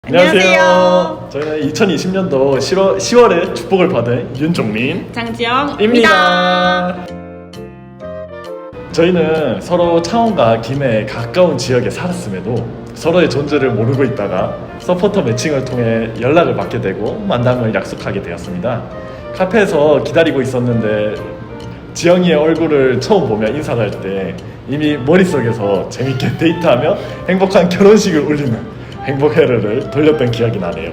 안녕하세요. 저희는 2020년도 10월에 축복을 받은 윤종민, 장지영입니다. 저희는 서로 창원과 김해에 가까운 지역에 살았음에도 서로의 존재를 모르고 있다가 서포터 매칭을 통해 연락을 받게 되고 만남을 약속하게 되었습니다. 카페에서 기다리고 있었는데 지영이의 얼굴을 처음 보며 인사할 때 이미 머릿속에서 재밌게 데이트하며 행복한 결혼식을 올리는 행복회로를 돌렸던 기억이 나네요.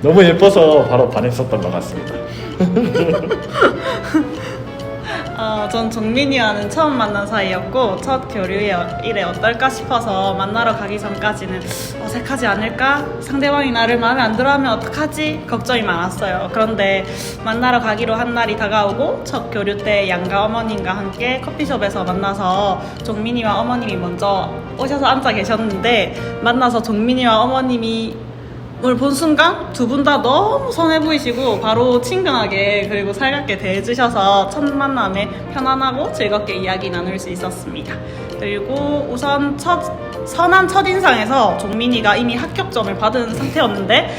너무 예뻐서 바로 반했었던 것 같습니다. 전 정민이와는 처음 만난 사이였고 첫 교류의 일에 어떨까 싶어서 만나러 가기 전까지는 어색하지 않을까? 상대방이 나를 마음에 안 들어하면 어떡하지? 걱정이 많았어요. 그런데 만나러 가기로 한 날이 다가오고 첫 교류 때 양가 어머님과 함께 커피숍에서 만나서 정민이와 어머님이 먼저 오셔서 앉아 계셨는데 만나서 정민이와 어머님이 오늘 본 순간 두 분 다 너무 선해 보이시고 바로 친근하게 그리고 살갑게 대해주셔서 첫 만남에 편안하고 즐겁게 이야기 나눌 수 있었습니다. 그리고 우선 선한 첫인상에서 종민이가 이미 합격점을 받은 상태였는데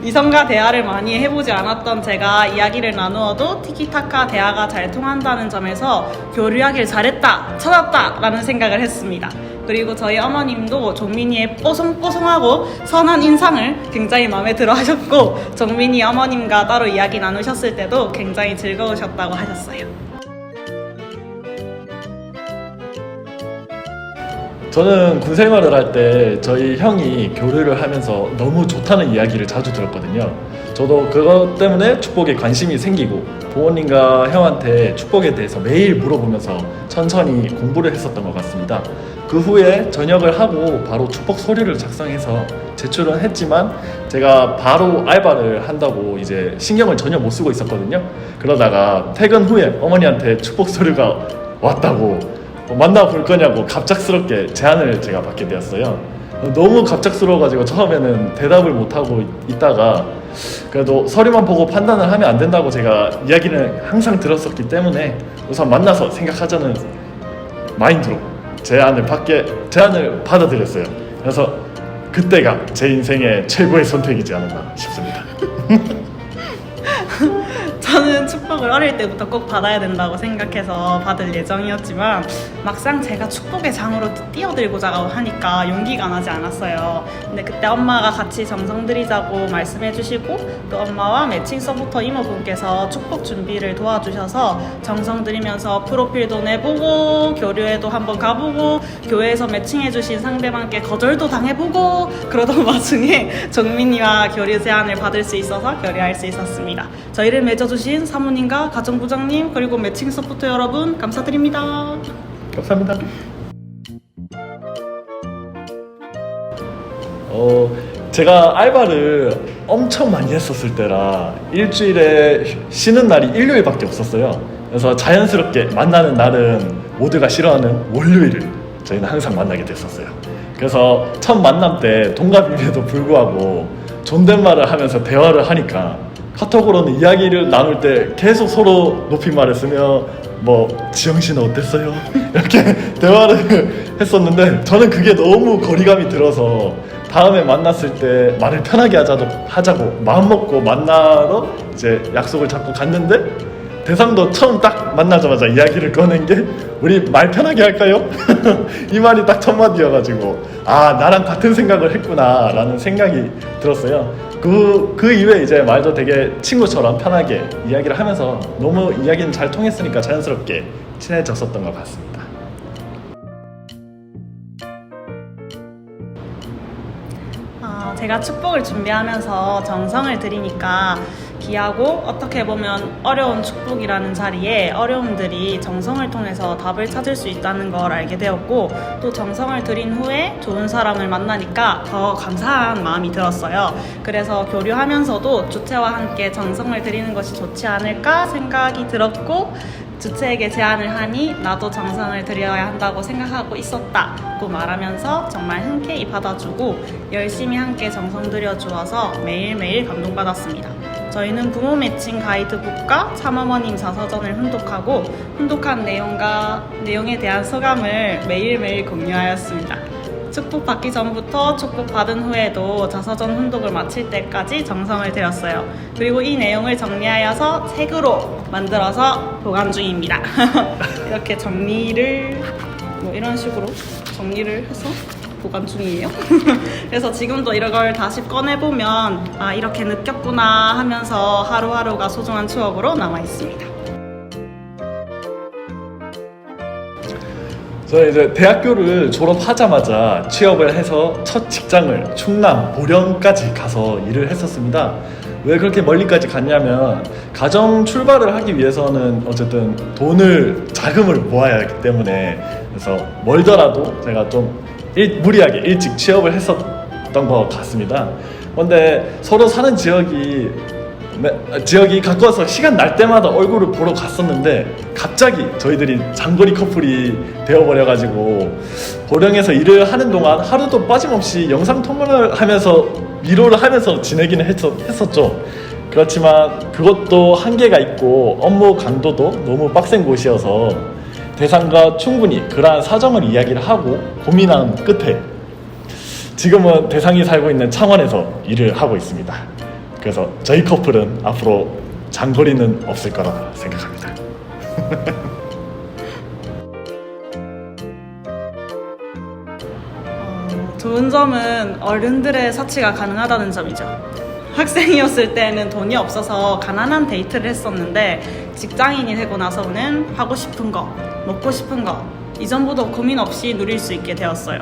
이성과 대화를 많이 해보지 않았던 제가 이야기를 나누어도 티키타카 대화가 잘 통한다는 점에서 교류하길 잘했다, 찾았다 라는 생각을 했습니다. 그리고 저희 어머님도 정민이의 뽀송뽀송하고 선한 인상을 굉장히 마음에 들어 하셨고 정민이 어머님과 따로 이야기 나누셨을 때도 굉장히 즐거우셨다고 하셨어요. 저는 군 생활을 할 때 저희 형이 교류를 하면서 너무 좋다는 이야기를 자주 들었거든요. 저도 그것 때문에 축복에 관심이 생기고 부모님과 형한테 축복에 대해서 매일 물어보면서 천천히 공부를 했었던 것 같습니다. 그 후에 전역을 하고 바로 축복 서류를 작성해서 제출은 했지만 제가 바로 알바를 한다고 이제 신경을 전혀 못 쓰고 있었거든요. 그러다가 퇴근 후에 어머니한테 축복 서류가 왔다고 만나볼 거냐고 갑작스럽게 제안을 제가 받게 되었어요. 너무 갑작스러워가지고 처음에는 대답을 못하고 있다가 그래도 서류만 보고 판단을 하면 안 된다고 제가 이야기를 항상 들었었기 때문에 우선 만나서 생각하자는 마인드로 제안을 받아들였어요. 그래서 그때가 제 인생의 최고의 선택이지 않았나 싶습니다. 저는 축복을 어릴 때부터 꼭 받아야 된다고 생각해서 받을 예정이었지만 막상 제가 축복의 장으로 뛰어들고자 하니까 용기가 나지 않았어요. 근데 그때 엄마가 같이 정성 들이자고 말씀해 주시고 또 엄마와 매칭 서포터 이모분께서 축복 준비를 도와주셔서 정성 들이면서 프로필도 내보고 교류회도 한번 가보고 교회에서 매칭해 주신 상대방께 거절도 당해보고 그러던 와중에 정민이와 교류 제안을 받을 수 있어서 교류할 수 있었습니다. 저희를 맺어주신 사모님과 가정부장님 그리고 매칭 서포터 여러분 감사드립니다. 감사합니다. 제가 알바를 엄청 많이 했었을 때라 일주일에 쉬는 날이 일요일밖에 없었어요. 그래서 자연스럽게 만나는 날은 모두가 싫어하는 월요일을 저희는 항상 만나게 됐었어요. 그래서 첫 만남 때 동갑임에도 불구하고 존댓말을 하면서 대화를 하니까 카톡으로는 이야기를 나눌 때 계속 서로 높임말을 쓰며 뭐 지영씨는 어땠어요? 이렇게 대화를 했었는데 저는 그게 너무 거리감이 들어서 다음에 만났을 때 말을 편하게 하자고 마음먹고 만나러 이제 약속을 잡고 갔는데 대상도 처음 딱 만나자마자 이야기를 꺼낸 게 우리 말 편하게 할까요? 이 말이 딱 첫 마디여가지고 아 나랑 같은 생각을 했구나 라는 생각이 들었어요. 그 이후에 이제 말도 되게 친구처럼 편하게 이야기를 하면서 너무 이야기는 잘 통했으니까 자연스럽게 친해졌었던 것 같습니다. 제가 축복을 준비하면서 정성을 들이니까 귀하고 어떻게 보면 어려운 축복이라는 자리에 어려움들이 정성을 통해서 답을 찾을 수 있다는 걸 알게 되었고 또 정성을 들인 후에 좋은 사람을 만나니까 더 감사한 마음이 들었어요. 그래서 교류하면서도 주체와 함께 정성을 들이는 것이 좋지 않을까 생각이 들었고 주체에게 제안을 하니 나도 정성을 들여야 한다고 생각하고 있었다고 말하면서 정말 흔쾌히 받아주고 열심히 함께 정성 들여주어서 매일매일 감동받았습니다. 저희는 부모 매칭 가이드북과 참어머님 자서전을 훈독하고 훈독한 내용에 대한 소감을 매일매일 공유하였습니다. 축복 받기 전부터 축복 받은 후에도 자서전 훈독을 마칠 때까지 정성을 들였어요. 그리고 이 내용을 정리하여서 책으로 만들어서 보관 중입니다. 이렇게 정리를 뭐 이런 식으로 정리를 해서 보관 중이에요. 그래서 지금도 이런 걸 다시 꺼내보면 아 이렇게 느꼈구나 하면서 하루하루가 소중한 추억으로 남아 있습니다. 저는 이제 대학교를 졸업하자마자 취업을 해서 첫 직장을 충남 보령까지 가서 일을 했었습니다. 왜 그렇게 멀리까지 갔냐면 가정 출발을 하기 위해서는 어쨌든 자금을 모아야 하기 때문에 그래서 멀더라도 제가 좀 무리하게 일찍 취업을 했었던 것 같습니다. 근데 서로 사는 지역이 가까워서 시간 날 때마다 얼굴을 보러 갔었는데 갑자기 저희들이 장거리 커플이 되어버려가지고 보령에서 일을 하는 동안 하루도 빠짐없이 영상 통화를 하면서 위로를 하면서 지내기는 했었죠. 그렇지만 그것도 한계가 있고 업무 강도도 너무 빡센 곳이어서 대상과 충분히 그러한 사정을 이야기를 하고 고민한 끝에 지금은 대상이 살고 있는 창원에서 일을 하고 있습니다. 그래서 저희 커플은 앞으로 장거리는 없을 거라 생각합니다. 좋은 점은 어른들의 사치가 가능하다는 점이죠. 학생이었을 때는 돈이 없어서 가난한 데이트를 했었는데 직장인이 되고 나서는 하고 싶은 거, 먹고 싶은 거 이전보다 고민 없이 누릴 수 있게 되었어요.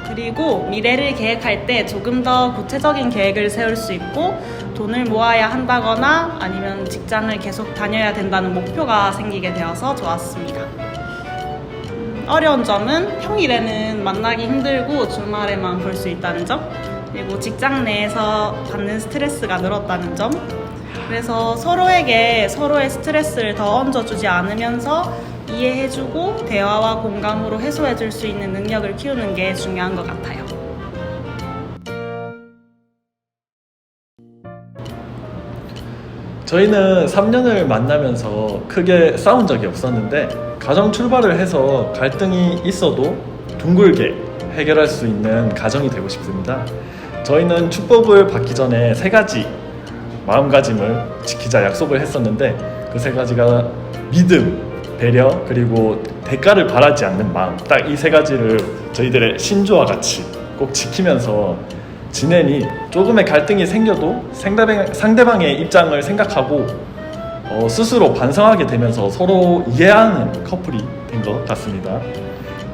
그리고 미래를 계획할 때 조금 더 구체적인 계획을 세울 수 있고 돈을 모아야 한다거나 아니면 직장을 계속 다녀야 된다는 목표가 생기게 되어서 좋았습니다. 어려운 점은 평일에는 만나기 힘들고 주말에만 볼 수 있다는 점, 그리고 직장 내에서 받는 스트레스가 늘었다는 점. 그래서 서로에게 서로의 스트레스를 더 얹어주지 않으면서 이해해주고 대화와 공감으로 해소해줄 수 있는 능력을 키우는 게 중요한 것 같아요. 저희는 3년을 만나면서 크게 싸운 적이 없었는데 가정 출발을 해서 갈등이 있어도 둥글게 해결할 수 있는 가정이 되고 싶습니다. 저희는 축복을 받기 전에 3가지 마음가짐을 지키자 약속을 했었는데 그 3가지가 믿음, 배려, 그리고 대가를 바라지 않는 마음, 딱 이 3가지를 저희들의 신조와 같이 꼭 지키면서 지내니 조금의 갈등이 생겨도 상대방의 입장을 생각하고 스스로 반성하게 되면서 서로 이해하는 커플이 된 것 같습니다.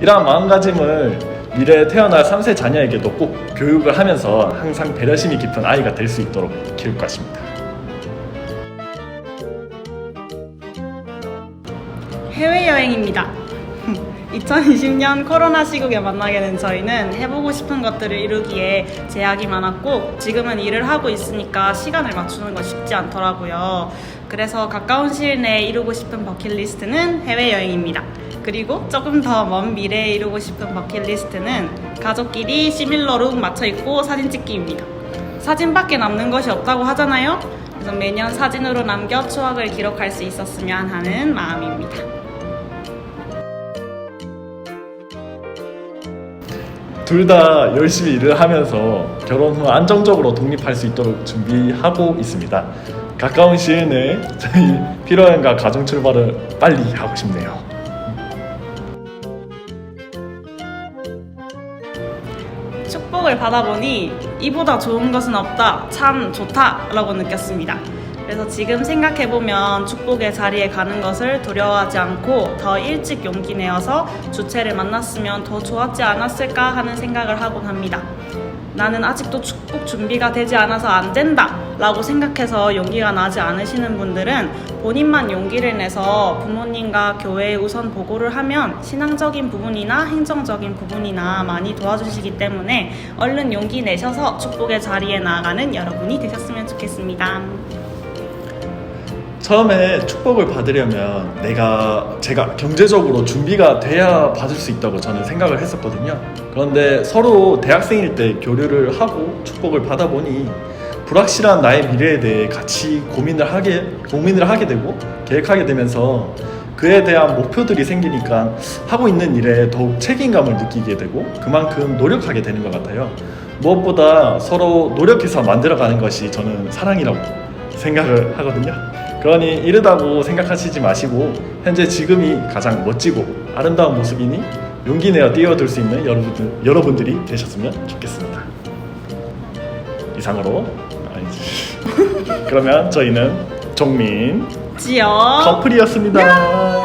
이러한 마음가짐을 미래에 태어날 3세 자녀에게도 꼭 교육을 하면서 항상 배려심이 깊은 아이가 될 수 있도록 키울 것입니다. 해외여행입니다. 2020년 코로나 시국에 만나게 된 저희는 해보고 싶은 것들을 이루기에 제약이 많았고 지금은 일을 하고 있으니까 시간을 맞추는 건 쉽지 않더라고요. 그래서 가까운 시일 내에 이루고 싶은 버킷리스트는 해외여행입니다. 그리고 조금 더 먼 미래에 이루고 싶은 버킷리스트는 가족끼리 시밀러룩 맞춰입고 사진 찍기입니다. 사진밖에 남는 것이 없다고 하잖아요. 그래서 매년 사진으로 남겨 추억을 기록할 수 있었으면 하는 마음입니다. 둘 다 열심히 일을 하면서 결혼 후 안정적으로 독립할 수 있도록 준비하고 있습니다. 가까운 시일 내에 저희 피로여행과 가정 출발을 빨리 하고 싶네요. 축복을 받아보니 이보다 좋은 것은 없다, 참 좋다 라고 느꼈습니다. 그래서 지금 생각해보면 축복의 자리에 가는 것을 두려워하지 않고 더 일찍 용기 내어서 주체를 만났으면 더 좋았지 않았을까 하는 생각을 하곤 합니다. 나는 아직도 축복 준비가 되지 않아서 안 된다 라고 생각해서 용기가 나지 않으시는 분들은 본인만 용기를 내서 부모님과 교회에 우선 보고를 하면 신앙적인 부분이나 행정적인 부분이나 많이 도와주시기 때문에 얼른 용기 내셔서 축복의 자리에 나아가는 여러분이 되셨으면 좋겠습니다. 처음에 축복을 받으려면 제가 경제적으로 준비가 돼야 받을 수 있다고 저는 생각을 했었거든요. 그런데 서로 대학생일 때 교류를 하고 축복을 받아보니 불확실한 나의 미래에 대해 같이 고민을 하게 되고 계획하게 되면서 그에 대한 목표들이 생기니까 하고 있는 일에 더욱 책임감을 느끼게 되고 그만큼 노력하게 되는 것 같아요. 무엇보다 서로 노력해서 만들어가는 것이 저는 사랑이라고 생각을 하거든요. 그러니 이르다고 생각하시지 마시고 현재 지금이 가장 멋지고 아름다운 모습이니 용기 내어 뛰어들 수 있는 여러분들이 되셨으면 좋겠습니다. 이상으로 그러면 저희는 종민 지연 커플이었습니다.